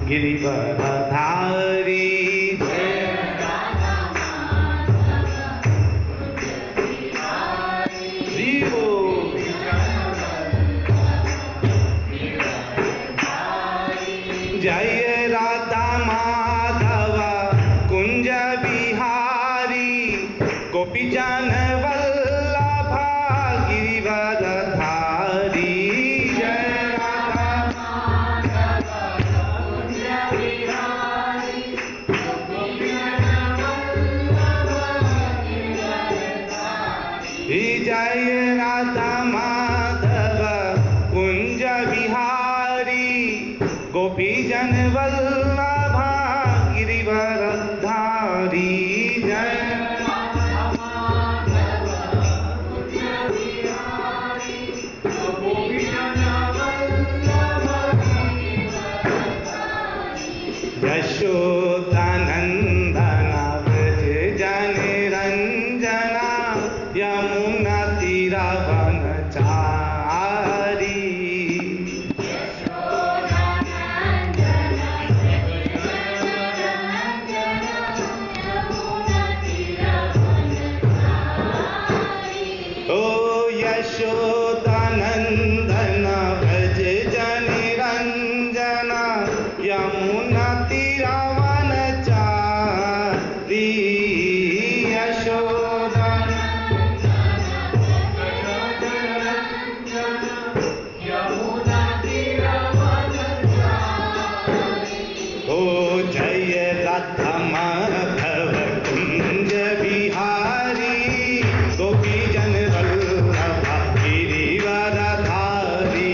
गिरिवरधारी जय राधा माधव कुंज बिहारी गोपी जन वल्लभ गिरिवरधारी जय राधा माधव कुंज बिहारी गोपी जन वल्लभ गिरिवरधारी जय राधा माधव कुंज बिहारी गोपी जन वल्लभ गिरिवरधारी जय राधा माधव कुंज बिहारी गोपी जन वल्लभ गिरिवरधारी यशोदानंदन व्रज जन रंजना यमुना तीरवनचारी यशोदानंदन व्रज जन रंजना यमुना तीरवनचारी जय राधा माधव कुंज बिहारी गोपी जन वल्लभ गिरिवरधारी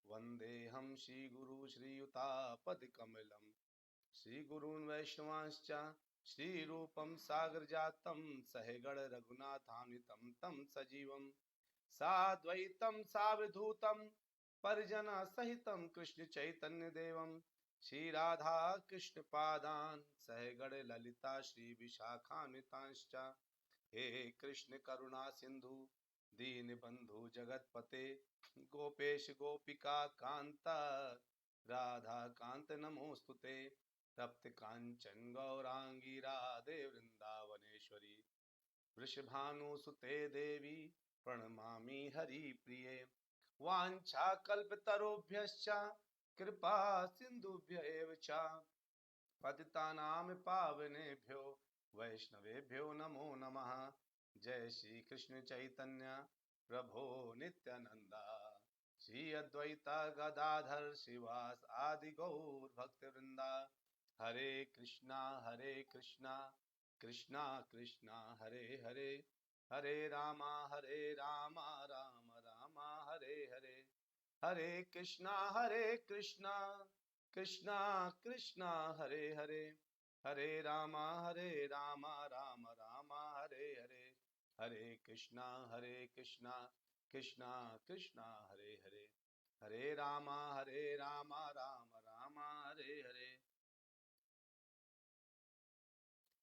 वंदेहम श्री गुरु श्रीयुतापदकमलम श्री गुरून् वैष्णवांश्च श्री रूपम सागर जातम सहगण रघुनाथान्वितं तं सजीवम साद्वैतम सावधूतम परिजन सहितं कृष्ण चैतन्य देवम श्री राधा कृष्ण पादान सहगण ललिता श्री विशाखान्वितांश्च हे कृष्ण करुणा सिंधु दीन बंधु जगतपते गोपेश गोपिका कांता राधा कांत नमोस्तुते तप्त कांचन गौरांगी राधे वृंदावनेश्वरी वृषभानुसुते देवी प्रणमामि हरिप्रिये वाञ्छा कल्पतरुभ्यश्च कृपा सिन्धुभ्य एव च पतितानां पावनेभ्यो वैष्णवेभ्यो नमो नमः। जय श्री कृष्ण चैतन्य प्रभो नित्यानंदा श्री अद्वैता गदाधर शिवास आदि गौर भक्त वृंदा हरे कृष्णा कृष्णा कृष्णा हरे हरे हरे रामा रामा रामा हरे हरे हरे कृष्णा कृष्णा कृष्णा हरे हरे हरे रामा रामा रामा हरे हरे हरे कृष्णा कृष्णा कृष्णा हरे हरे हरे रामा रामा रामा हरे हरे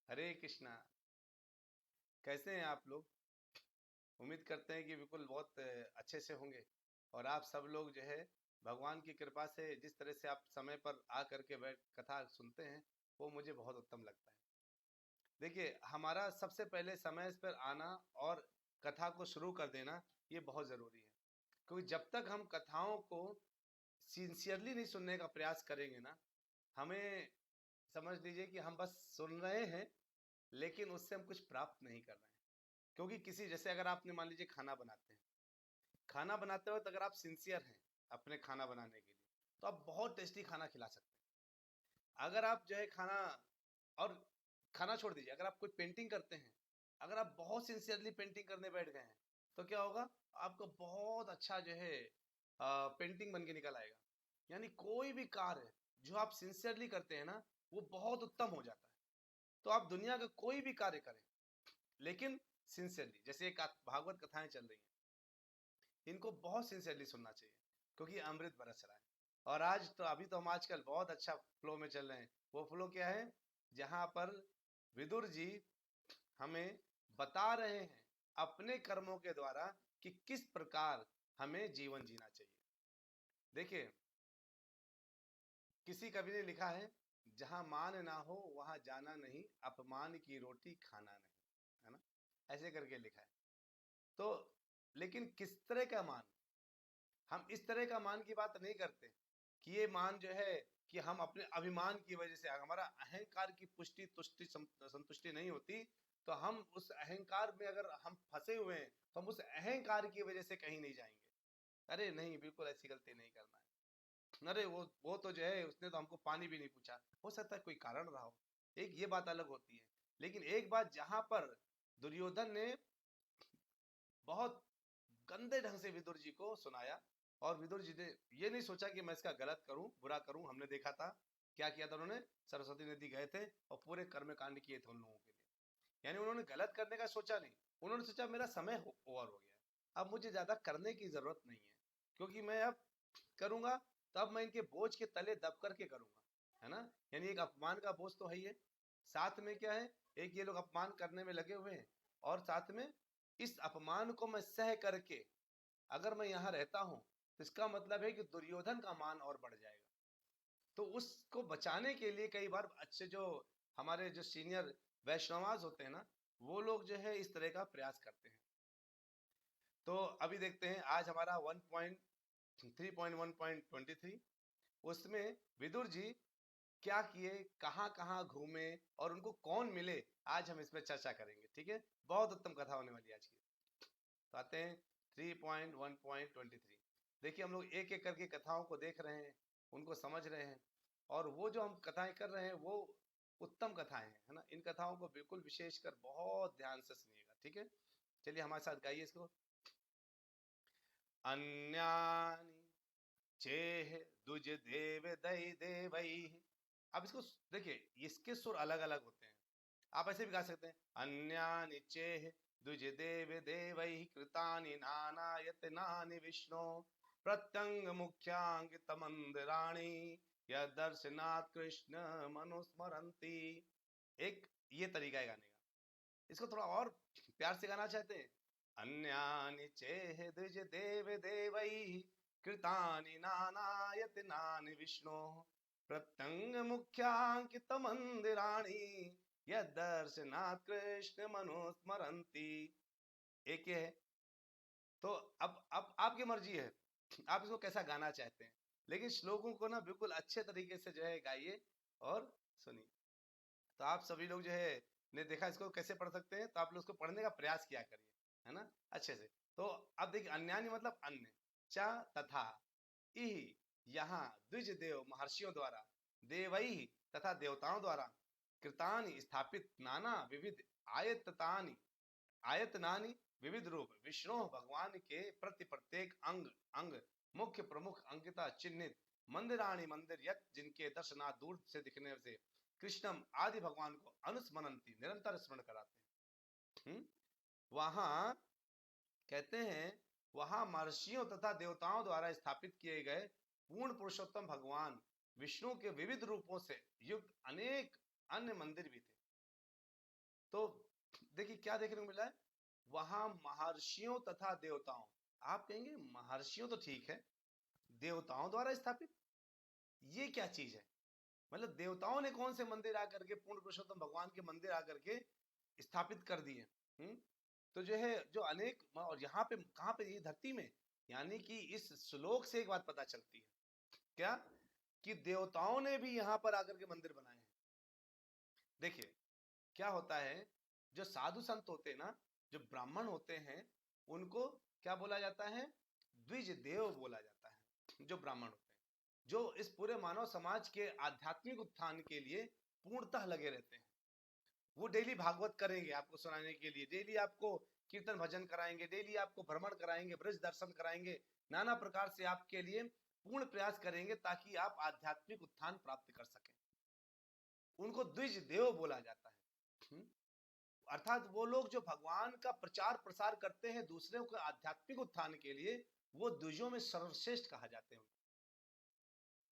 हरे कृष्णा। कैसे हैं आप लोग? उम्मीद करते हैं कि बिल्कुल बहुत अच्छे से होंगे। और आप सब लोग जो है भगवान की कृपा से जिस तरह से आप समय पर आ करके बैठ कथा सुनते हैं वो मुझे बहुत उत्तम लगता है। देखिए, हमारा सबसे पहले समय पर आना और कथा को शुरू कर देना ये बहुत ज़रूरी है, क्योंकि जब तक हम कथाओं को सिंसियरली नहीं सुनने का प्रयास करेंगे ना, हमें समझ लीजिए कि हम बस सुन रहे हैं, लेकिन उससे हम कुछ प्राप्त नहीं कर रहे हैं। क्योंकि किसी, जैसे अगर आपने मान लीजिए खाना बनाते हैं, खाना बनाते वक्त अगर आप सिंसियर हैं अपने खाना बनाने के लिए, तो आप बहुत टेस्टी खाना खिला सकते हैं। अगर आप जो है खाना, और खाना छोड़ दीजिए, अगर आप कोई पेंटिंग करते हैं, अगर आप बहुत सिंसियरली पेंटिंग करने बैठ गए हैं, तो क्या होगा, आपको बहुत अच्छा जो है पेंटिंग बन के निकल आएगा। यानी कोई भी कार्य जो आप सिंसियरली करते हैं ना, वो बहुत उत्तम हो जाता है। तो आप दुनिया का कोई भी कार्य करें, लेकिन सिंसियरली, जैसे एक भागवत कथाएं चल रही हैं, इनको बहुत सिंसियरली सुनना चाहिए, क्योंकि अमृत बरस रहा है। और आज तो, अभी तो हम आजकल बहुत अच्छा फ्लो में चल रहे हैं। वो फ्लो क्या है, जहां पर विदुर जी हमें बता रहे हैं अपने कर्मों के द्वारा कि किस प्रकार हमें जीवन जीना चाहिए। देखिए, किसी कवि ने लिखा है, जहां मान ना हो वहां जाना नहीं, अपमान की रोटी खाना नहीं, है ना, ऐसे करके लिखा है। तो लेकिन किस तरह का मान, हम इस तरह का मान की बात नहीं करते कि ये मान जो है कि हम अपने अभिमान की वजह से, हमारा अहंकार की पुष्टि तुष्टि संतुष्टि नहीं होती, तो हम उस अहंकार में अगर हम फंसे हुए हैं, तो हम उस अहंकार की वजह से कहीं नहीं जाएंगे। अरे नहीं, बिल्कुल ऐसी गलती नहीं करना है। अरे वो तो जो है, उसने तो हमको पानी भी नहीं पूछा, हो सकता है कोई कारण रहा हो, एक ये बात अलग होती है। लेकिन एक बात, जहां पर दुर्योधन ने बहुत गंदे ढंग से विदुर जी को सुनाया, और विदुर जी ने ये नहीं सोचा कि मैं इसका गलत करूं, बुरा करूं। हमने देखा था क्या किया था उन्होंने, सरस्वती नदी गए थे और पूरे कर्म कांड किए थे उन लोगों के लिए। यानी उन्होंने गलत करने का सोचा नहीं, उन्होंने सोचा मेरा समय ओवर हो गया, अब मुझे ज्यादा करने की जरूरत नहीं है, क्योंकि मैं अब करूंगा तब मैं इनके बोझ के तले दब करके करूंगा, है ना। यानी एक अपमान का बोझ तो है ही है, साथ में क्या है, एक ये लोग अपमान करने में लगे हुए हैं, और साथ में इस अपमान को मैं सह करके अगर मैं यहाँ रहता हूं, तो इसका मतलब है कि दुर्योधन का मान और बढ़ जाएगा। तो उसको बचाने के लिए कई बार अच्छे जो हमारे जो सीनियर वैष्णवाज होते हैं ना, वो लोग जो है इस तरह का प्रयास करते हैं। तो अभी देखते हैं, आज हमारा 1.3.1.23, उसमें विदुर जी क्या किए, कहाँ कहाँ घूमे, और उनको कौन मिले, आज हम इसमें चर्चा करेंगे। ठीक है, बहुत उत्तम कथा होने वाली है आज की। तो आते हैं 3.1.23। देखिए, हम लोग एक एक करके कथाओं को देख रहे हैं, उनको समझ रहे हैं, और वो जो हम कथाएं कर रहे हैं वो उत्तम कथाएं हैं, है ना। इन कथाओं को बिल्कुल विशेषकर बहुत ध्यान से सुनिएगा। ठीक है, चलिए हमारे साथ गाइए इसको। अन्यानि चेह दुज देव दई देवई। अब इसको देखिए, इसके सुर अलग अलग होते हैं, आप ऐसे भी गा सकते हैं, अन्यानि चेह द्विज देव देवैः कृतानि नानायतनानि विष्णो प्रत्यंग मुख्यांकित मंदिराणि यदर्शनात् कृष्ण मनुस्मरन्ति। एक ये तरीका है गाने का। इसको थोड़ा और प्यार से गाना चाहते हैं, अन्यानि चेह द्विज देव देवैः कृतानि नानायतनानि विष्णो प्रत्यंग मुख्यांकित मंदिराणि यदर्शनात् कृष्ण मनुस्मरन्ति। एक ये है। तो अब आपकी मर्जी है, आप इसको कैसा गाना चाहते हैं, लेकिन श्लोकों को ना बिल्कुल अच्छे तरीके से जो है गाइए और सुनिए। तो आप सभी लोग जो है ने देखा इसको कैसे पढ़ सकते हैं, तो आप लोग उसको पढ़ने का प्रयास किया करिए, है ना, अच्छे से। तो अब देखिए, अन्यानि मतलब अन्य, च तथा, इहि यहाँ, द्विज देव महर्षियों द्वारा, देवई तथा देवताओं द्वारा, कृतानि स्थापित, नाना विविध आयततानि आयतनानि विविध रूप, विष्णु भगवान के प्रति प्रत्येक अंग अंग मुख्य प्रमुख अंकिता चिन्हित मंदिराणि मंदिर, यत जिनके दर्शनार्थ दूर से दिखने से कृष्णम आदि भगवान को अनुस्मरंती निरंतर स्मरण कराते हैं। वहां कहते हैं, वहां महर्षियों तथा देवताओं द्वारा स्थापित किए गए पूर्ण पुरुषोत्तम भगवान विष्णु के विविध रूपों से युक्त अनेक अन्य मंदिर भी थे। तो देखिए क्या देखने को मिला है, वहां महर्षियों तथा देवताओं, आप कहेंगे महर्षियों तो ठीक है, देवताओं द्वारा स्थापित, ये क्या चीज है। मतलब देवताओं ने कौन से मंदिर आकर के, पूर्ण पुरुषोत्तम भगवान के मंदिर आकर के स्थापित कर दिए। तो जो है, जो अनेक, और यहाँ पे कहाँ पे, ये धरती में। यानी कि इस श्लोक से एक बात पता चलती है क्या कि देवताओं ने भी यहां पर आकर के मंदिर बनाए हैं। देखिए क्या होता है, जो साधु संत होते हैं ना, जो ब्राह्मण होते हैं, उनको क्या बोला जाता है, द्विज देव बोला जाता है। जो ब्राह्मण होते हैं, जो इस पूरे मानव समाज के आध्यात्मिक उत्थान के लिए पूर्णतः लगे रहते हैं। वो डेली भागवत करेंगे आपको सुनाने के लिए, डेली आपको कीर्तन भजन कराएंगे, डेली आपको भ्रमण कराएंगे, ब्रज दर्शन कराएंगे, नाना प्रकार से आपके लिए पूर्ण प्रयास करेंगे ताकि आप आध्यात्मिक उत्थान प्राप्त कर सकें। उनको द्विज देव बोला जाता है। अर्थात वो लोग जो भगवान का प्रचार प्रसार करते हैं दूसरों के आध्यात्मिक उत्थान के लिए, वो द्विजों में सर्वश्रेष्ठ कहा जाते हैं।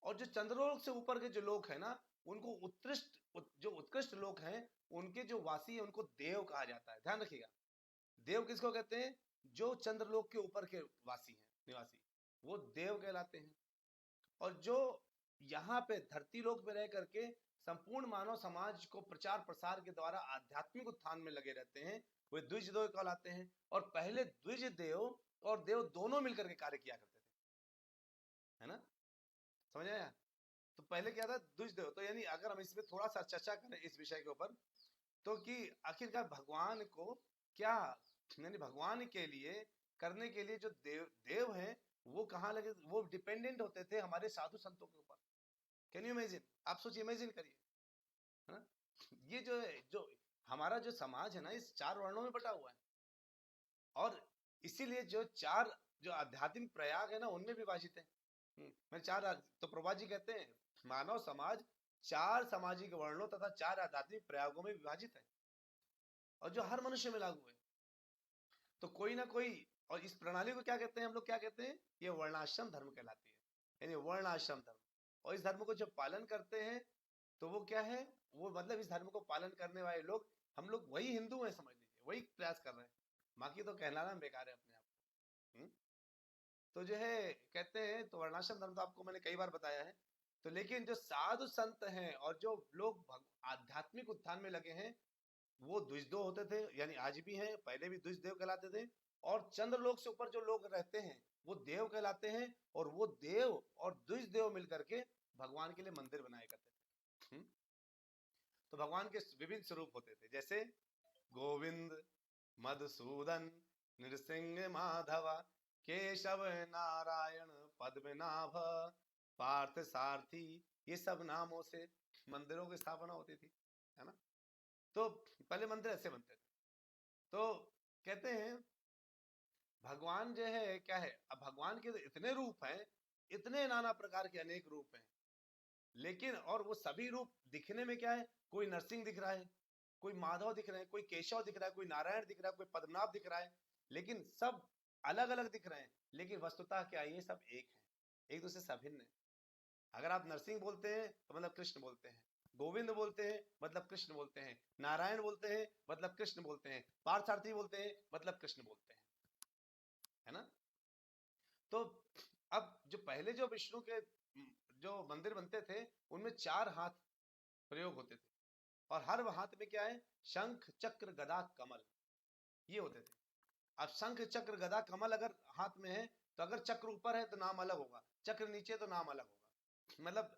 और जो चंद्रलोक से ऊपर के जो लोग हैं ना, उनको जो उत्कृष्ट लोग हैं, उनके जो वासी है उनको देव कहा जाता है। ध्यान रखिएगा, देव किसको कहते हैं, जो चंद्रलोक के ऊपर के वासी हैं, निवासी, वो देव कहलाते हैं। और जो यहाँ पे धरती लोक में रह करके संपूर्ण मानव समाज को प्रचार प्रसार के द्वारा आध्यात्मिक उत्थान में लगे रहते हैं, वे द्विज देव कहलाते हैं। और पहले द्विज देव और देव दोनों मिलकर के कार्य किया करते थे, है ना, समझ आया। तो पहले क्या था, द्विज देव। तो यानी अगर हम इसमें थोड़ा सा चर्चा करें इस विषय के ऊपर, तो कि आखिरकार भगवान को क्या, यानी भगवान के लिए करने के लिए जो देव हैं, वो कहाँ लगे, वो डिपेंडेंट होते थे हमारे साधु संतों के ऊपर। कैन यू इमेजिन, आप सोचिए, इमेजिन करिए, है ना। ये जो हमारा जो समाज है ना, इस 4 वर्णों में बटा हुआ है। और इसीलिए जो 4 जो आध्यात्मिक प्रयाग है ना, उनमें विभाजित है। मैं 4, तो प्रभा जी कहते हैं मानव समाज 4 सामाजिक वर्णों तथा 4 आध्यात्मिक प्रयागों में विभाजित है, और जो हर मनुष्य में लागू है। तो कोई ना कोई, और इस प्रणाली को क्या कहते हैं, हम लोग क्या कहते हैं, ये वर्णाश्रम धर्म कहलाती है, यानी वर्णाश्रम धर्म। और इस धर्म को जब पालन करते हैं तो वो क्या है, वो मतलब इस धर्म को पालन करने वाले लोग, हम लोग वही हिंदू हैं, समझ लीजिए, वही प्रयास कर रहे हैं, बाकी तो कहलाना बेकार है अपने आप को। तो जो है कहते हैं, तो वर्णाश्रम धर्म तो आपको मैंने कई बार बताया है। तो लेकिन जो साधु संत हैं और जो लोग आध्यात्मिक उत्थान में लगे हैं, वो द्विजदेव होते थे, यानी आज भी हैं, पहले भी द्विजदेव कहलाते थे। और चंद्रलोक से ऊपर जो लोग रहते हैं वो देव कहलाते हैं, और वो देव और द्विजदेव मिलकर के भगवान के लिए मंदिर बनाए करते थे। तो भगवान के विभिन्न स्वरूप होते थे, जैसे गोविंद, मधुसूदन, नृसिंह, माधव, केशव, नारायण, पद्मनाभ, पार्थ, सारथी, ये सब नामों से मंदिरों की स्थापना होती थी, है ना। तो पहले मंदिर ऐसे बनते थे। तो कहते हैं भगवान जो है क्या है, अब भगवान के इतने रूप हैं, इतने नाना प्रकार के अनेक रूप हैं, लेकिन और वो सभी रूप दिखने में क्या है, कोई नरसिंह दिख रहा है, कोई माधव दिख रहे हैं, कोई केशव दिख रहा है, कोई नारायण दिख रहा है, कोई पद्मनाभ दिख रहा है, लेकिन सब अलग अलग दिख रहे हैं। लेकिन वस्तुतः क्या, ये सब एक है, एक दूसरे से अभिन्न है। अगर आप नरसिंह बोलते हैं तो मतलब कृष्ण बोलते हैं, गोविंद बोलते हैं मतलब कृष्ण बोलते हैं, नारायण बोलते हैं मतलब कृष्ण बोलते हैं, पार्थसारथी बोलते हैं मतलब कृष्ण बोलते हैं, है ना। तो अब जो पहले जो विष्णु के जो मंदिर बनते थे, उनमें 4 हाथ प्रयोग होते थे, और हर हाथ में क्या है, शंख, चक्र, गदा, कमल, ये होते थे। अब शंख, चक्र, गदा, कमल अगर हाथ में है, तो अगर चक्र ऊपर है तो नाम अलग होगा, चक्र नीचे तो नाम अलग होगा। मतलब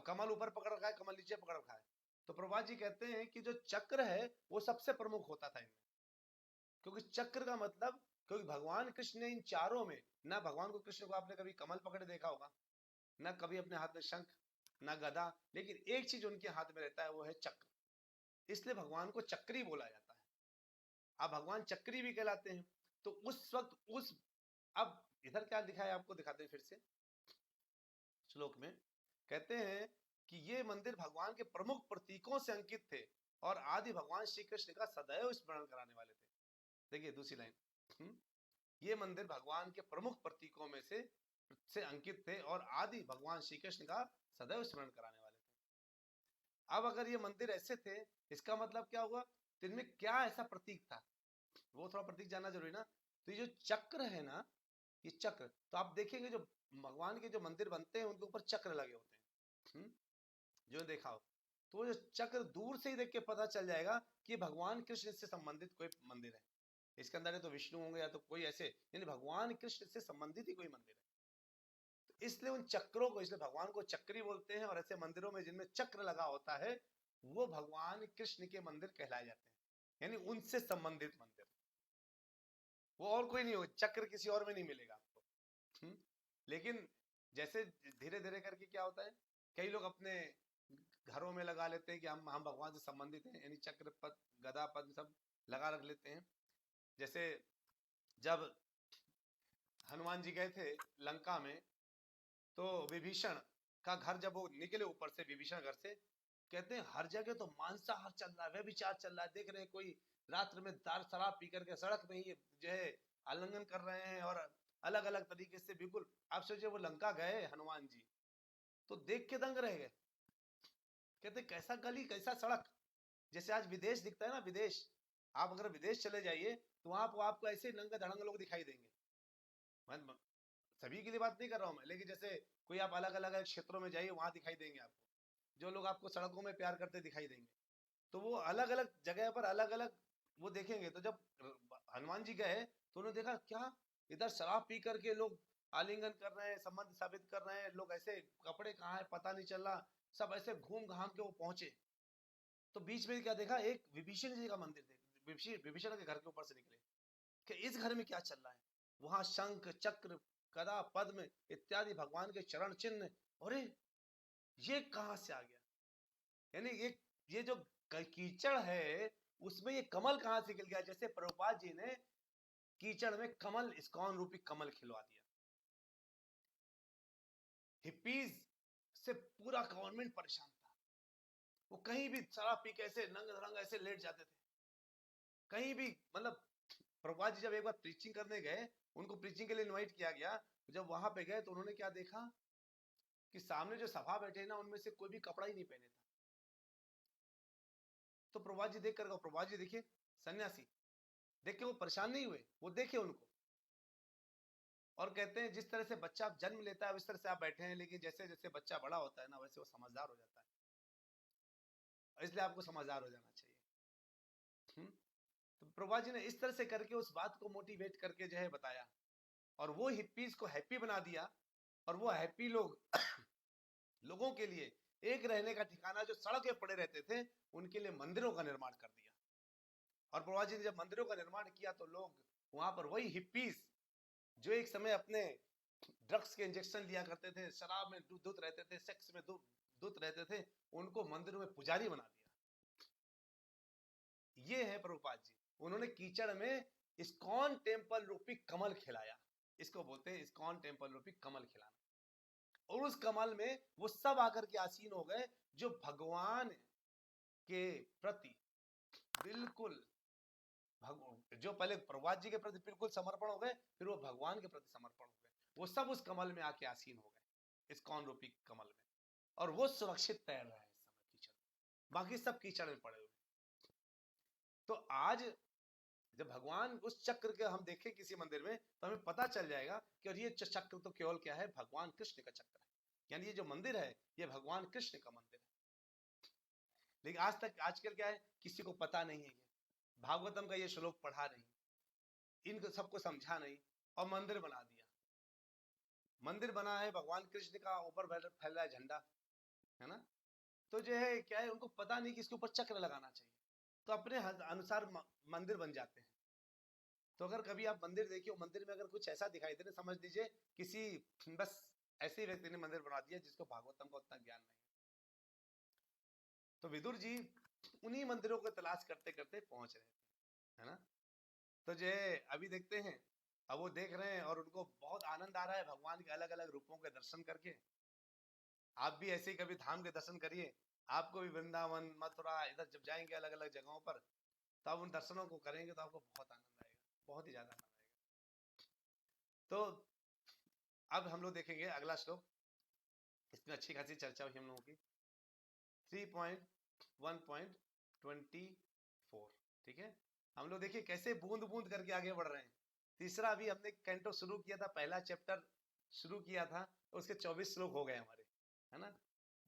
कमल ऊपर पकड़ रखा है, कमल नीचे पकड़ रखा है। तो प्रभुपाद जी कहते हैं कि जो चक्र है वो सबसे प्रमुख होता था इनमें, क्योंकि चक्र का मतलब, क्योंकि भगवान कृष्ण ने इन चारों में, ना भगवान को, कृष्ण को आपने कभी कमल पकड़े देखा होगा, ना कभी अपने हाथ में शंख, ना गदा, लेकिन एक चीज उनके हाथ में रहता है, वो है चक्र। इसलिए भगवान को चक्री बोला जाता है। अब भगवान चक्री भी कहलाते हैं। तो उस वक्त अब इधर क्या लिखा है आपको दिखाते हैं फिर से, श्लोक में कहते हैं कि ये मंदिर भगवान के प्रमुख प्रतीकों से अंकित थे और आदि भगवान श्री कृष्ण का सदैव स्मरण कराने वाले थे। देखिए दूसरी लाइन, ये मंदिर भगवान के प्रमुख प्रतीकों में से अंकित थे और आदि भगवान श्री कृष्ण का सदैव स्मरण कराने वाले थे। अब अगर ये मंदिर ऐसे थे, इसका मतलब क्या हुआ, तो इनमें क्या ऐसा प्रतीक था, वो थोड़ा प्रतीक जानना जरूरी ना। तो ये जो चक्र है ना, ये चक्र, तो आप देखेंगे जो भगवान के जो मंदिर बनते हैं उनके ऊपर चक्र लगे होते हैं, जो देखा हो, तो वो जो चक्र दूर से ही देख के पता चल जाएगा कि भगवान कृष्ण से संबंधित कोई मंदिर है। इसके अंदर तो विष्णु होंगे या तो कोई ऐसे, यानी भगवान कृष्ण से संबंधित ही कोई मंदिर है। तो इसलिए उन चक्रों को, इसलिए भगवान को चक्री बोलते हैं। और ऐसे मंदिरों में जिनमें चक्र लगा होता है वो भगवान कृष्ण के मंदिर कहलाए जाते हैं, यानी उनसे संबंधित मंदिर। वो और कोई नहीं हो, चक्र किसी और में नहीं मिलेगा आपको। लेकिन जैसे धीरे धीरे करके क्या होता है, कई लोग अपने घरों में लगा लेते हैं कि हम भगवान से संबंधित हैं, यानी चक्र पद गदा पद सब लगा रख लेते हैं। जैसे जब हनुमान जी गए थे लंका में, तो विभीषण का घर जब वो निकले ऊपर से, विभीषण घर से, कहते हैं हर जगह तो मांसाहार चल रहा है, व्यभिचार चल रहा है, देख रहे हैं कोई रात्र में दार शराब पी करके सड़क में ही जो है आलिंगन कर रहे हैं, और अलग अलग तरीके से। बिल्कुल आप सोचिए, वो लंका गए हनुमान जी तो देख के दंग रह गए, कहते कैसा गली कैसा सड़क। जैसे आज विदेश दिखता है ना, विदेश, आप अगर विदेश चले जाइए तो वहां पर आपको ऐसे नंगे धड़ंगे लोग दिखाई देंगे। मैं सभी के लिए बात नहीं कर रहा हूं मैं, लेकिन जैसे कोई आप अलग अलग क्षेत्रों में जाइए वहां दिखाई देंगे आपको, जो लोग आपको सड़कों में प्यार करते दिखाई देंगे। तो वो अलग अलग जगह पर अलग अलग वो देखेंगे। तो जब हनुमान जी गए तो उन्होंने देखा क्या इधर शराब पी करके लोग आलिंगन कर रहे हैं, संबंध साबित कर रहे हैं, लोग ऐसे कपड़े कहाँ है पता नहीं चल रहा, सब ऐसे घूम घाम के वो पहुंचे। तो बीच में क्या देखा, एक विभीषण जी का मंदिर देख, विभीषण के घर के ऊपर से निकले कि इस घर में क्या चल रहा है। वहां शंख चक्र गदा पद्म इत्यादि भगवान के चरण चिन्ह, अरे ये कहां से आ गया, यानी ये जो कीचड़ है उसमें ये कमल कहां से खिल गया। जैसे प्रभुपाद जी ने कीचड़ में कमल, इस्कॉन रूपी कमल खिलवा दिया। हिप्पीज से पूरा गवर्नमेंट परेशान था, वो कहीं भी शराब पी के ऐसे नंग धड़ंग ऐसे लेट जाते थे कहीं भी। मतलब प्रभुपाद जी जब एक बार प्रीचिंग करने गए, उनको प्रीचिंग के लिए इनवाइट किया गया, जब वहां पे गए तो उन्होंने क्या देखा कि सामने जो सभा बैठे ना उनमें से कोई भी कपड़ा ही नहीं पहने था। तो प्रभुपाद जी देख कर, प्रभुपाद जी देखिए सन्यासी, देख के वो परेशान नहीं हुए, वो देखे उनको और कहते हैं जिस तरह से बच्चा जन्म लेता है उस तरह से आप बैठे हैं, लेकिन जैसे जैसे बच्चा बड़ा होता है ना वैसे वो समझदार हो जाता है, इसलिए आपको समझदार हो जाना चाहिए। तो प्रभुपाद जी ने इस तरह से करके उस बात को मोटिवेट करके जो है बताया, और वो हिप्पीज को हैप्पी बना दिया। और वो हैप्पी लोग लोगों के लिए एक रहने का ठिकाना, जो सड़कें पड़े रहते थे उनके लिए मंदिरों का निर्माण कर दिया। और प्रभुपाद जी ने जब मंदिरों का निर्माण किया तो लोग वहां पर, वही हिप्पीज जो एक समय अपने ड्रग्स के इंजेक्शन लिया करते थे, शराब में धुत रहते थे, सेक्स में धुत रहते थे, उनको मंदिरों में पुजारी बना दिया। ये है प्रभुपाद जी, उन्होंने कीचड़ में इस्कॉन टेम्पल रूपी कमल खिलाया। इसको बोलते हैं इस्कॉन टेम्पल रूपी कमल खिलाना। और उस कमल में वो सब आकर के आसीन हो गए जो भगवान के प्रति बिल्कुल, जो पहले प्रभुपाद जी के प्रति बिल्कुल समर्पण हो गए, फिर वो भगवान के प्रति समर्पण हो गए, वो सब उस कमल में आके आसीन हो गए, इस्कॉन रूपी कमल में। और वो सुरक्षित तैर रहा है इस समय कीचड़, बाकी सब कीचड़ में पड़े हुए। तो आज जब भगवान उस चक्र के हम देखें किसी मंदिर में तो हमें पता चल जाएगा कि और ये चक्र तो केवल क्या है, भगवान कृष्ण का चक्र है, यानी ये जो मंदिर है ये भगवान कृष्ण का मंदिर है। लेकिन आज तक आजकल क्या है, किसी को पता नहीं है, ये भागवतम का ये श्लोक पढ़ा नहीं, इनको सबको समझा नहीं, और मंदिर बना दिया। मंदिर बना है भगवान कृष्ण का, ऊपर फैल रहा है झंडा, है ना। तो जो है क्या है, उनको पता नहीं कि इसके ऊपर चक्र लगाना चाहिए, तो अपने अनुसार मंदिर बन जाते हैं। तो अगर कभी आप मंदिर देखिए, मंदिर में अगर कुछ ऐसा दिखाई दे, समझ लीजिए किसी बस ऐसे ही व्यक्ति ने मंदिर बना दिया जिसको भागवतम का उतना ज्ञान नहीं। तो विदुर जी उन्हीं मंदिरों को तलाश करते करते पहुंच रहे थे, है ना। तो जो है अभी देखते हैं, अब वो देख रहे हैं और उनको बहुत आनंद आ रहा है भगवान के अलग अलग रूपों के दर्शन करके। आप भी ऐसे ही कभी धाम के दर्शन करिए, आपको भी वृंदावन मथुरा इधर जब जाएंगे अलग अलग जगहों पर, तो आप उन दर्शनों को करेंगे तो आपको बहुत आनंद आएगा, बहुत ही ज्यादा आनंद आएगा। तो अब हम लोग देखेंगे अगला श्लोक, इसमें अच्छी खासी चर्चा हुई हम लोगों की। 3.1.24, ठीक है। हम लोग देखिए कैसे बूंद बूंद करके आगे बढ़ रहे हैं। तीसरा अभी हमने कैंटो शुरू किया था, पहला चैप्टर शुरू किया था, तो उसके 24 श्लोक हो गए हमारे, है ना।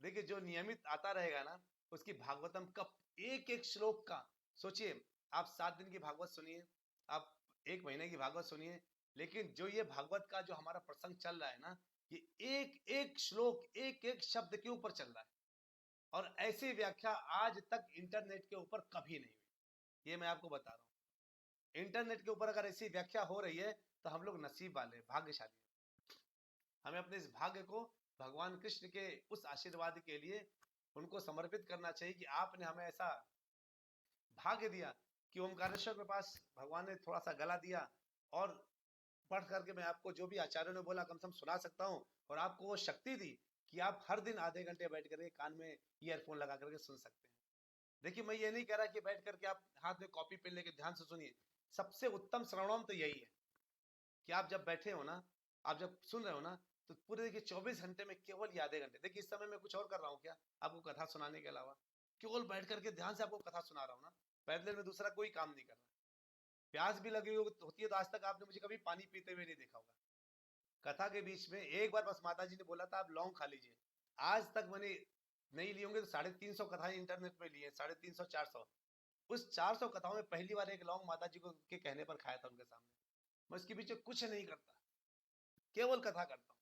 देखिए जो नियमित आता रहेगा ना, उसकी भागवतम का एक एक श्लोक का सोचिए, आप 7 दिन की भागवत सुनिए, आप 1 महीने की भागवत सुनिए, लेकिन जो ये भागवत का जो हमारा प्रसंग चल रहा है ना, कि एक एक श्लोक, एक एक शब्द के ऊपर चल रहा है, और ऐसी व्याख्या आज तक इंटरनेट के ऊपर कभी नहीं हुई। ये मैं आपको बता रहा हूं, इंटरनेट के ऊपर अगर ऐसी व्याख्या हो रही है तो हम लोग नसीब वाले, भाग्यशाली। हमें अपने इस भाग्य को भगवान कृष्ण के उस आशीर्वाद के लिए उनको समर्पित करना चाहिए कि आपने हमें ऐसा भाग्य दिया कि ओमकारेश्वर के पास भगवान ने थोड़ा सा गला दिया, और पढ़ करके मैं आपको जो भी आचार्यों ने बोला कम से कम सुना सकता हूँ, और आपको वो शक्ति दी कि आप हर दिन आधे घंटे बैठ करके कान में ईयरफोन लगा करके सुन सकते हैं। देखिए, मैं ये नहीं कह रहा कि बैठ करके आप हाथ में कॉपी पेन लेके ध्यान से सुनिए। सबसे उत्तम श्रवणम तो यही है कि आप जब बैठे हो ना, आप जब सुन रहे हो ना, तो पूरे देखिए 24 घंटे में केवल ये आधे घंटे, देखिए इस समय मैं कुछ और कर रहा हूँ क्या, आपको कथा सुनाने के अलावा केवल बैठ करके ध्यान से आपको कथा सुना रहा हूँ ना, पैदल में दूसरा कोई काम नहीं कर रहा। प्यास भी लगी होती है तो आज तक आपने मुझे कभी पानी पीते हुए नहीं देखा होगा। कथा के बीच में एक बार बस माता जी ने बोला था आप लौंग खा लीजिए, आज तक मैंने नहीं ली होंगे तो 350 कथाएं इंटरनेट पे ली है, 350 400। उस 400 कथाओं में पहली बार एक लौंग माता जी को के कहने पर खाया था उनके सामने। मैं इसके पीछे कुछ नहीं करता, केवल कथा करता हूँ।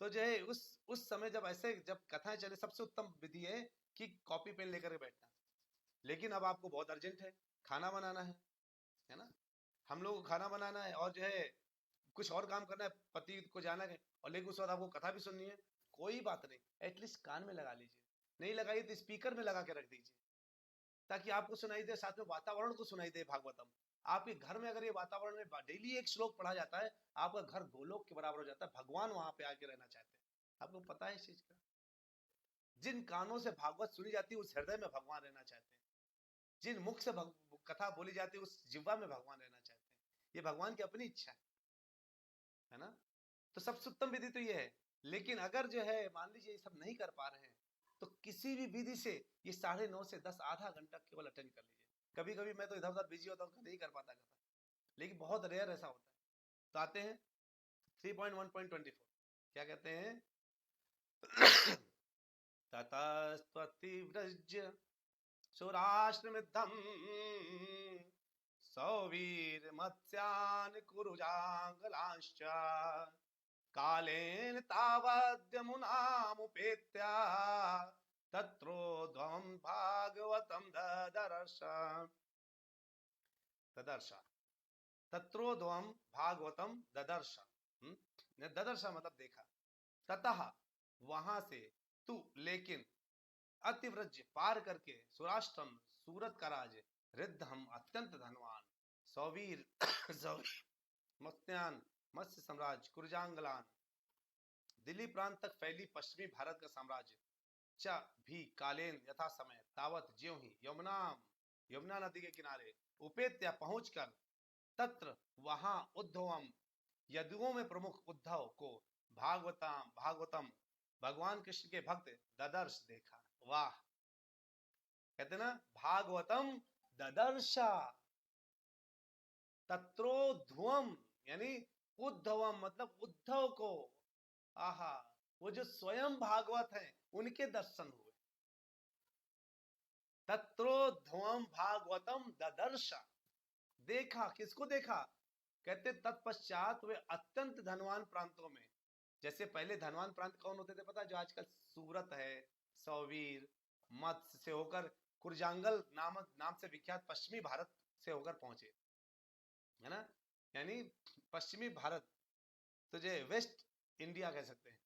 तो जो है उस समय जब ऐसे जब कथाएं चले, सबसे उत्तम विधि है कि कॉपी पेन लेकर बैठना। लेकिन अब आपको बहुत अर्जेंट है, खाना बनाना है ना, हम लोग को खाना बनाना है और जो है कुछ और काम करना है, पति को जाना है, और लेकिन उस वक्त आपको कथा भी सुननी है। कोई बात नहीं, एटलीस्ट कान में लगा लीजिए, नहीं लगाइए तो स्पीकर में लगा के रख दीजिए, ताकि आपको सुनाई दे, साथ में वातावरण को सुनाई दे भागवतम। आपके घर में अगर ये वातावरण में डेली एक श्लोक पढ़ा जाता है, आपका घर गोलोक के बराबर हो जाता है, भगवान वहां पे आके रहना चाहते हैं। आपको पता है इस चीज का? जिन कानों से भागवत सुनी जाती है उस हृदय में भगवान रहना चाहते हैं, जिन मुख से कथा बोली जाती है उस जिह्वा में भगवान रहना चाहते हैं। ये भगवान की अपनी इच्छा है ना। तो सबसे उत्तम विधि तो ये है। लेकिन अगर जो है मान लीजिए ये सब नहीं कर पा रहे हैं, तो किसी भी विधि से ये 9:30 से 10 आधा घंटा केवल अटेंड कर लीजिए। कभी कभी मैं तो इधर उधर बिजी होता हूँ, नहीं कर पाता कथा, लेकिन बहुत रेयर ऐसा होता है। तो आते हैं 3.1.24, क्या कहते हैं? ततस्त्वतिव्रज्य सुराश्रमिद्धं सौवीर मत्स्यान् कुरुजांगलांश्च कालेन तावद्यमुनामुपेत्य तत्रोध्वं भागवतं ददर्श। तत्रोध्वं भागवतं ददर्श। ददर्श मतलब देखा। ततः वहां से, तू लेकिन, अतिव्रज पार करके, सुराष्ट्रम सूरत का राज, रिद्धम अत्यंत धनवान, सौवीर मत्स्यान मत्स्य साम्राज्य, कुरजांगलान दिल्ली प्रांत तक फैली पश्चिमी भारत का साम्राज्य, च भी कालेन यथा समय, तावत ज्यों ही यमुना नदी के किनारे, उपेत्या पहुंचकर, तत्र वहां, उद्धवम यदुओं में प्रमुख उद्धव को, भागवतम भगवान कृष्ण के भक्त, ददर्श देखा। वाह, कहते ना भागवतम ददर्शा, तत्रोध्वम यानी उद्धवम मतलब उद्धव को, आहा, वो जो स्वयं भागवत है उनके दर्शन हुए। तत्रोध्वम भागवतम ददर्शा, देखा, किसको देखा? कहते तत्पश्चात वे अत्यंत धनवान प्रांतों में, जैसे पहले धनवान प्रांत कौन होते थे पता? जो आजकल सूरत है, सौवीर, मत्स्य से होकर कुरजांगल नाम से विख्यात पश्चिमी भारत से होकर पहुंचे, है ना, यानी पश्चिमी भारत, तो जो वेस्ट इंडिया कह सकते हैं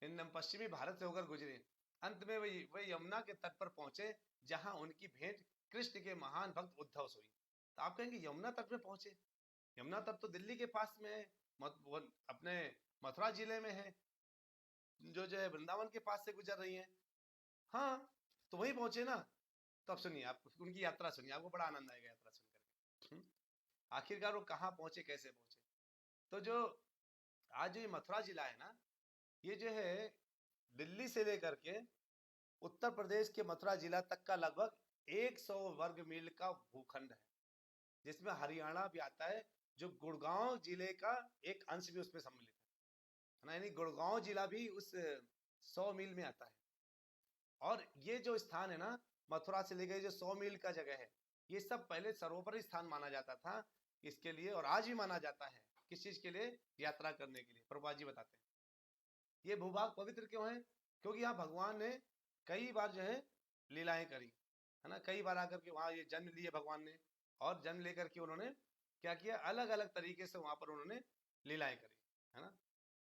इन पश्चिमी भारत से होकर गुजरे। अंत में वे यमुना के तट पर पहुंचे, जहां उनकी भेंट कृष्ण के महान भक्त उद्धव से हुई। तो आप कहेंगे यमुना तट में पहुंचे? यमुना तट तो दिल्ली के पास में है, अपने मथुरा जिले में है, जो है वृंदावन के पास से गुजर रही है। हाँ, तो वहीं पहुंचे ना। तो अब सुनिए, आप उनकी यात्रा सुनिए, आपको बड़ा आनंद आएगा यात्रा सुनकर। आखिरकार वो कहाँ पहुंचे, कैसे पहुंचे? तो जो आज जो ये मथुरा जिला है ना, ये जो है दिल्ली से लेकर के उत्तर प्रदेश के मथुरा जिला तक का लगभग 100 वर्ग मील का भूखंड है, जिसमें हरियाणा भी आता है, जो गुड़गांव जिले का एक अंश भी उसमें सम्मिलित है ना, यानी गुड़गांव जिला भी उस 100 मील में आता है। और ये जो स्थान है ना, मथुरा से लेकर जो 100 मील का जगह है, ये सब पहले सर्वोपरि स्थान माना जाता था इसके लिए, और आज भी माना जाता है। किस चीज के लिए? यात्रा करने के लिए। प्रभुपाद जी बताते हैं। ये भूभाग पवित्र क्यों है? क्योंकि यहाँ भगवान ने कई बार जो है लीलाएं करी, है ना। कई बार आकर के वहाँ ये जन्म लिए भगवान ने, और जन्म लेकर के उन्होंने क्या किया, अलग अलग तरीके से वहां पर उन्होंने लीलाएं करी, है ना।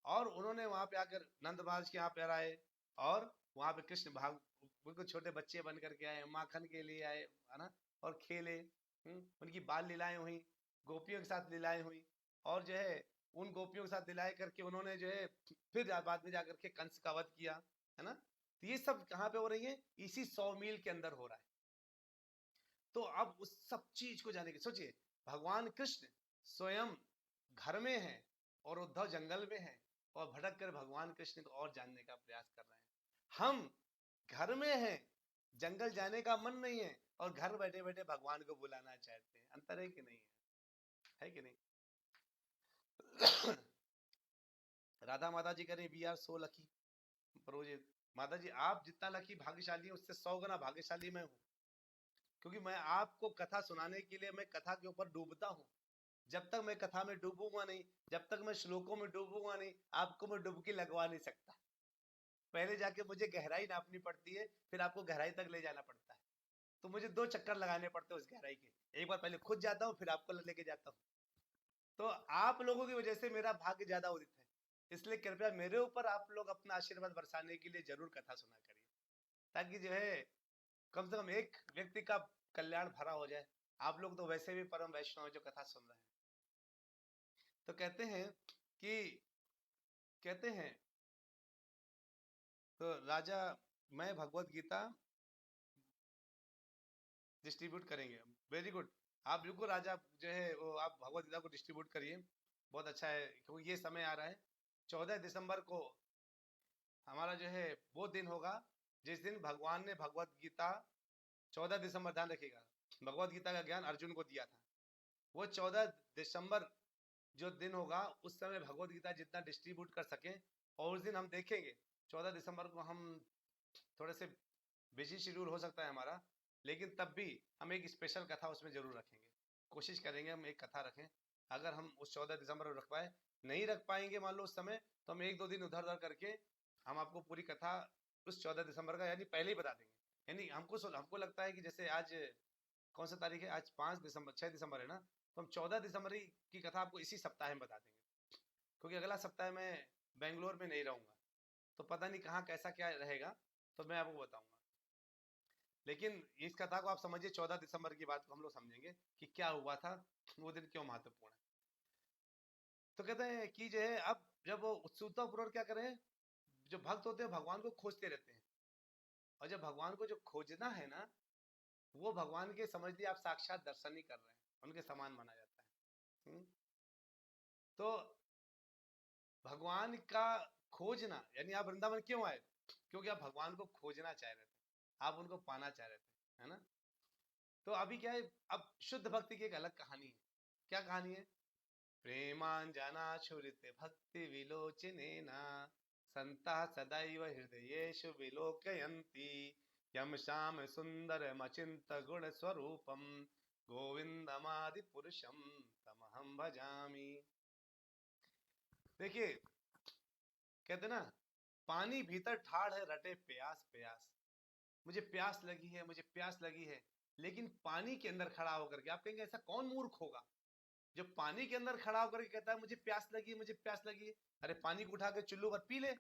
और उन्होंने वहां पे आकर नंद महाराज के यहाँ पे आए, और वहां पे कृष्ण भाग बिल्कुल छोटे बच्चे बन करके आए, माखन के लिए आए, है ना, और खेले। उनकी बाल लीलाएं हुई, गोपियों के साथ लीलाएं हुई, और जो है उन गोपियों के साथ लीलाएं करके उन्होंने जो है फिर बाद में जाकर के कंस का वध किया, है ना। तो ये सब कहाँ पे हो रही है? इसी 100 मील के अंदर हो रहा है। तो अब उस सब चीज को जाने की सोचिए, भगवान कृष्ण स्वयं घर में है और उद्धव जंगल में है, और भटक कर भगवान कृष्ण को और जानने का प्रयास कर रहे हैं। हम घर में हैं, जंगल जाने का मन नहीं है, और घर बैठे बैठे भगवान को बुलाना चाहते हैं। अंतर है कि नहीं है कि नहीं? राधा माता जी करें वी आर सो लकी। माता जी आप जितना लकी भाग्यशाली है, उससे 100 गुना भाग्यशाली मैं हूँ, क्योंकि मैं आपको कथा सुनाने के लिए मैं कथा के ऊपर डूबता हूँ। जब तक मैं कथा में डूबूंगा नहीं, जब तक मैं श्लोकों में डूबूंगा नहीं, आपको मैं डुबकी लगवा नहीं सकता। पहले जाके मुझे गहराई नापनी पड़ती है, फिर आपको गहराई तक ले जाना पड़ता है। तो मुझे 2 चक्कर लगाने पड़ते हैं उस गहराई के। एक बार पहले खुद जाता हूँ, फिर आपको लेके जाता हूँ। तो आप लोगों की वजह से मेरा भाग्य ज्यादा उदित है, इसलिए कृपया मेरे ऊपर आप लोग अपना आशीर्वाद बरसाने के लिए जरूर कथा सुना करिए, ताकि जो है कम से कम एक व्यक्ति का कल्याण भरा हो जाए। आप लोग तो वैसे भी परम वैष्णव जो कथा सुन रहे हैं। तो कहते हैं तो राजा मैं भगवत गीता डिस्ट्रीब्यूट करेंगे। वेरी गुड, आप बिल्कुल राजा जो है वो आप भगवत गीता को डिस्ट्रीब्यूट करिए, बहुत अच्छा है। क्योंकि ये समय आ रहा है 14 दिसंबर को हमारा जो है वो दिन होगा जिस दिन भगवान ने भगवत गीता, 14 दिसंबर ध्यान रखिएगा, भगवत गीता का ज्ञान अर्जुन को दिया था। वो 14 दिसंबर जो दिन होगा, उस समय भगवत गीता जितना डिस्ट्रीब्यूट कर सकें, और उस दिन हम देखेंगे 14 दिसंबर को हम थोड़े से बिजी शेड्यूल हो सकता है हमारा, लेकिन तब भी हम एक स्पेशल कथा उसमें जरूर रखेंगे। कोशिश करेंगे हम एक कथा रखें। अगर हम उस 14 दिसंबर को रख पाए, नहीं रख पाएंगे मान लो उस समय, तो हम 1-2 दिन उधर उधर करके हम आपको पूरी कथा उस 14 दिसंबर का यानी पहले ही बता देंगे। यानी हमको लगता है कि जैसे आज कौन सा तारीख है, आज 6 दिसंबर है ना, तो हम 14 दिसंबर की कथा आपको इसी सप्ताह में बता देंगे, क्योंकि अगला सप्ताह मैं बेंगलोर में नहीं रहूंगा, तो पता नहीं कहाँ कैसा क्या रहेगा, तो मैं आपको बताऊंगा। लेकिन इस कथा को आप समझिए, 14 दिसंबर की बात को हम लोग समझेंगे कि क्या हुआ था, वो दिन क्यों महत्वपूर्ण है। तो कहते हैं कि जो है अब जब वो उत्सुकता पूर्वक क्या करें, जो भक्त होते हैं भगवान को खोजते रहते हैं, और जब भगवान को जो खोजना है ना, वो भगवान के समझ लिए आप साक्षात दर्शन ही कर रहे हैं, उनके समान माना जाता है। तो भगवान का खोजना यानी आप वृंदावन क्यों आए? क्योंकि आप भगवान को खोजना चाह रहे थे, आप उनको पाना चाह रहे थे, है ना। तो अभी क्या है, अब शुद्ध भक्ति की एक अलग कहानी है। क्या कहानी है? प्रेमांजना छुरित भक्ति विलोचनेना संता सदैव हृदयेषु विलोकयन्ति यम श्याम सुंदरम अचिंत गुण स्वरूपम गोविंदमादि पुरुषम तमहम भजामि। देखिए कहते ना, पानी भीतर ठाड़ है रटे प्यास प्यास, मुझे प्यास लगी है, मुझे प्यास लगी है। लेकिन पानी के अंदर खड़ा होकर के आप कहेंगे ऐसा कौन मूर्ख होगा जो पानी के अंदर खड़ा होकर के कहता है मुझे प्यास लगी, मुझे प्यास लगी। अरे पानी को उठा के चुल्लू पर पी ले।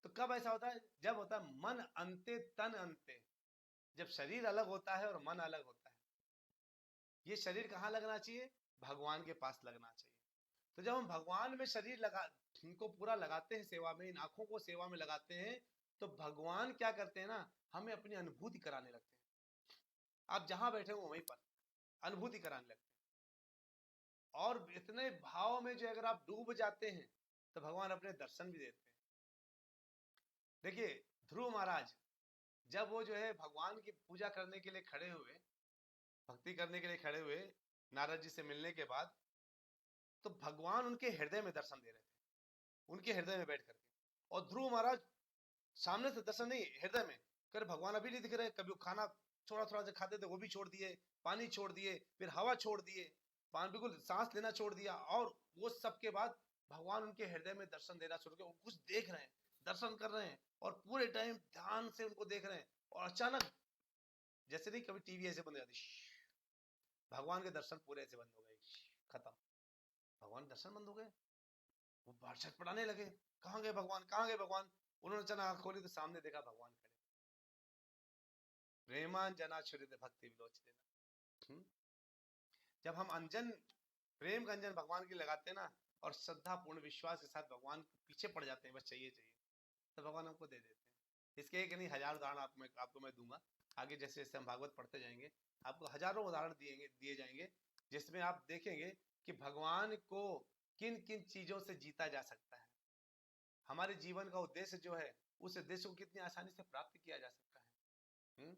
तो कब ऐसा होता है? जब होता है मन अंते तन अंते, जब शरीर अलग होता है और मन अलग होता है। ये शरीर कहाँ लगना चाहिए? भगवान के पास लगना चाहिए। तो जब हम भगवान में शरीर लगा इनको पूरा लगाते हैं सेवा में, इन आंखों को सेवा में लगाते हैं, तो भगवान क्या करते हैं ना, हमें अपनी अनुभूति कराने लगते हैं। आप जहां बैठे हो वहीं पर अनुभूति कराने लगते हैं, और इतने भाव में जो अगर आप डूब जाते हैं तो भगवान अपने दर्शन भी देते हैं। देखिए ध्रुव महाराज जब वो जो है भगवान की पूजा करने के लिए खड़े हुए, भक्ति करने के लिए खड़े हुए नारद जी से मिलने के बाद, तो भगवान उनके हृदय में दर्शन दे रहे थे, उनके हृदय में बैठ करके। और ध्रुव महाराज सामने से दर्शन नहीं, हृदय में कर भगवान अभी नहीं दिख रहे। कभी खाना थोड़ा थोड़ा से खाते थे वो भी छोड़ दिए, पानी छोड़ दिए, फिर हवा छोड़ दिए, बिल्कुल सांस लेना छोड़ दिया, और वो सब के बाद भगवान उनके हृदय में दर्शन देना शुरू किया। कुछ देख रहे हैं, दर्शन कर रहे हैं और पूरे टाइम ध्यान से उनको देख रहे हैं, और अचानक जैसे नहीं कभी टीवी ऐसे बंद हो जाती, भगवान के दर्शन पूरे ऐसे बंद हो गए, खत्म। भगवान दर्शन बंद हो गए, वो बाहर छटपटाने लगे, कहाँ गए भगवान, कहाँ गए भगवान। उन्होंने अचानक आंख खोली तो सामने देखा भगवान खड़े, प्रेमान जना छुरित भक्ति विलोचन। जब हम अंजन, प्रेम का अंजन भगवान की लगाते हैं ना, और श्रद्धा पूर्ण विश्वास के साथ भगवान के पीछे पड़ जाते हैं, बस चाहिए चाहिए, तो भगवान हमको दे देते हैं। इसके एक नहीं हजार उदाहरण आपको मैं दूंगा आगे, जैसे जैसे हम भागवत पढ़ते जाएंगे आपको हजारों उदाहरण दिए जाएंगे, जिसमें आप देखेंगे कि भगवान को किन किन चीजों से जीता जा सकता है। हमारे जीवन का उद्देश्य जो है, उस उद्देश्य को कितनी आसानी से प्राप्त किया जा सकता है।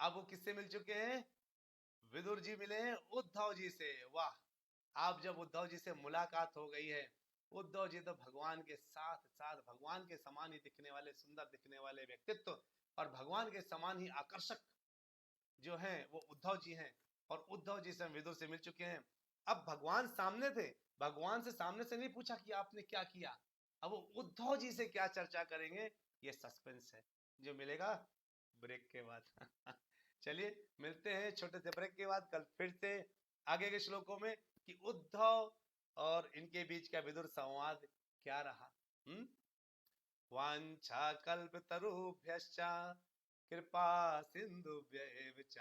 अब वो किससे मिल चुके हैं? विदुर जी मिले हैं उद्धव जी से। वाह, आप जब उद्धव जी से मुलाकात हो गई है, उद्धव जी तो भगवान के साथ साथ भगवान के समान ही दिखने वाले, सुंदर दिखने वाले व्यक्तित्व और भगवान के समान ही आकर्षक जो हैं वो उद्धव जी हैं। और उद्धव जी से हम विदुर से मिल चुके हैं। अब भगवान सामने थे, भगवान से सामने से नहीं पूछा कि आपने क्या किया, अब वो उद्धव जी से क्या चर्चा करेंगे, ये सस्पेंस है जो मिलेगा ब्रेक के बाद। चलिए मिलते हैं छोटे से ब्रेक के बाद, कल फिर से आगे के श्लोकों में कि उद्धव और इनके बीच का विदुर संवाद क्या रहा। वांछा कल्पतरुभ्यश्च कृपा सिंधुभ्यैव च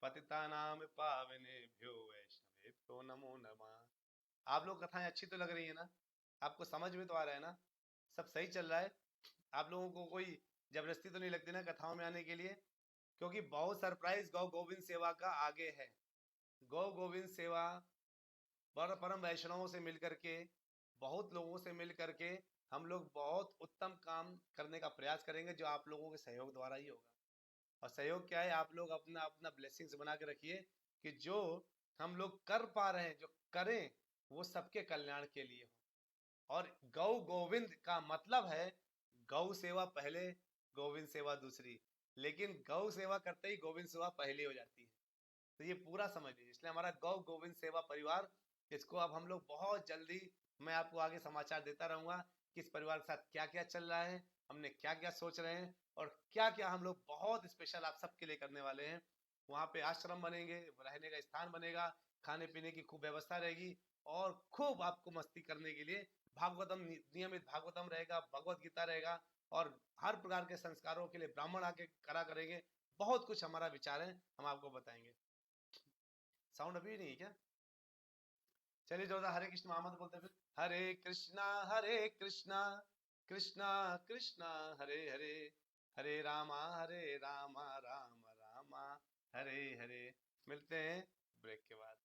पतितानां पावनेभ्यो वैष्णवेभ्यो नमो नमः। आप लोग कथाएं अच्छी तो लग रही है ना, आपको समझ में तो आ रहा है ना, सब सही चल रहा है, आप लोगों को कोई जबरदस्ती तो नहीं लगती ना कथाओं में आने के लिए? क्योंकि बहुत सरप्राइज गौ गोविंद सेवा का आगे है। गौ गोविंद सेवा परम वैष्णवों से मिलकर के, बहुत लोगों से मिल करके हम लोग बहुत उत्तम काम करने का प्रयास करेंगे, जो आप लोगों के सहयोग द्वारा ही होगा। और सहयोग क्या है, आप लोग अपना अपना ब्लेसिंग्स बना के रखिए कि जो हम लोग कर पा रहे हैं, जो करें वो सबके कल्याण के लिए हो। और गौ गोविंद का मतलब है गौ सेवा पहले, गोविंद सेवा दूसरी, लेकिन गौ सेवा करते ही गोविंद सेवा पहली हो जाती है। तो ये पूरा समझ लीजिए, इसलिए हमारा गौ गोविंद सेवा परिवार, इसको अब हम लोग बहुत जल्दी, मैं आपको आगे समाचार देता रहूंगा कि इस परिवार के साथ क्या क्या चल रहा है, हमने क्या क्या सोच रहे हैं, और क्या क्या हम लोग बहुत स्पेशल आप सबके लिए करने वाले हैं। वहाँ पे आश्रम बनेंगे, रहने का स्थान बनेगा, खाने पीने की खूब व्यवस्था रहेगी, और खूब आपको मस्ती करने के लिए भागवतम, नियमित भागवतम रहेगा, भगवत गीता रहेगा, और हर प्रकार के संस्कारों के लिए ब्राह्मण आके करा करेंगे। बहुत कुछ हमारा विचार है, हम आपको बताएंगे। साउंड अभी नहीं है क्या? चलिए जोरदार हरे कृष्ण महामंत्र बोलते फिर। हरे कृष्णा कृष्णा कृष्णा हरे हरे, हरे रामा रामा रामा हरे हरे। मिलते हैं ब्रेक के बाद।